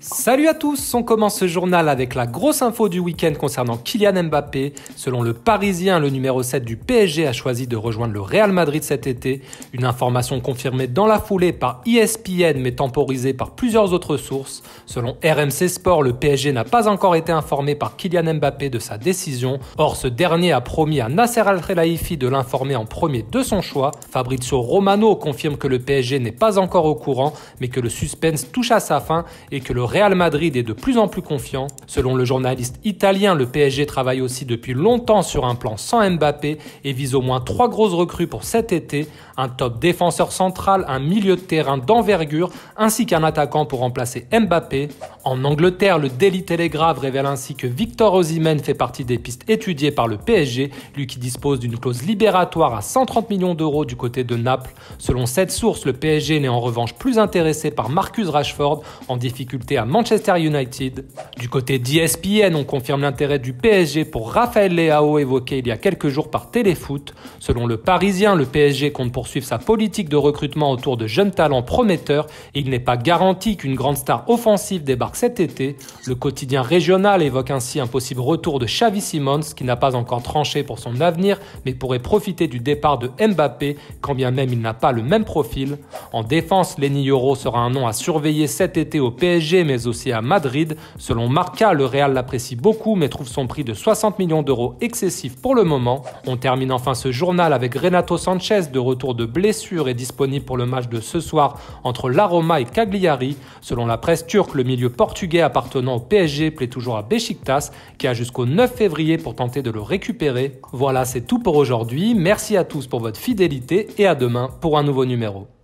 Salut à tous, on commence ce journal avec la grosse info du week-end concernant Kylian Mbappé. Selon le Parisien, le numéro 7 du PSG a choisi de rejoindre le Real Madrid cet été. Une information confirmée dans la foulée par ESPN mais temporisée par plusieurs autres sources. Selon RMC Sport, le PSG n'a pas encore été informé par Kylian Mbappé de sa décision. Or, ce dernier a promis à Nasser Al-Khelaifi de l'informer en premier de son choix. Fabrizio Romano confirme que le PSG n'est pas encore au courant mais que le suspense touche à sa fin et que le Real Madrid est de plus en plus confiant. Selon le journaliste italien, le PSG travaille aussi depuis longtemps sur un plan sans Mbappé et vise au moins 3 grosses recrues pour cet été, un top défenseur central, un milieu de terrain d'envergure ainsi qu'un attaquant pour remplacer Mbappé. En Angleterre, le Daily Telegraph révèle ainsi que Victor Osimhen fait partie des pistes étudiées par le PSG, lui qui dispose d'une clause libératoire à 130 millions d'euros du côté de Naples. Selon cette source, le PSG n'est en revanche plus intéressé par Marcus Rashford, en difficulté à Manchester United. Du côté d'ESPN, on confirme l'intérêt du PSG pour Raphaël Leao évoqué il y a quelques jours par Téléfoot. Selon le Parisien, le PSG compte poursuivre sa politique de recrutement autour de jeunes talents prometteurs et il n'est pas garanti qu'une grande star offensive débarque cet été. Le quotidien régional évoque ainsi un possible retour de Xavi Simons qui n'a pas encore tranché pour son avenir mais pourrait profiter du départ de Mbappé quand bien même il n'a pas le même profil. En défense, Lenny Yoro sera un nom à surveiller cet été au PSG mais aussi à Madrid. Selon Marca, le Real l'apprécie beaucoup mais trouve son prix de 60 millions d'euros excessif pour le moment. On termine enfin ce journal avec Renato Sanchez de retour de blessure et disponible pour le match de ce soir entre la Roma et Cagliari. Selon la presse turque, le milieu portugais appartenant au PSG plaît toujours à Beşiktaş qui a jusqu'au 9 février pour tenter de le récupérer. Voilà, c'est tout pour aujourd'hui. Merci à tous pour votre fidélité et à demain pour un nouveau numéro.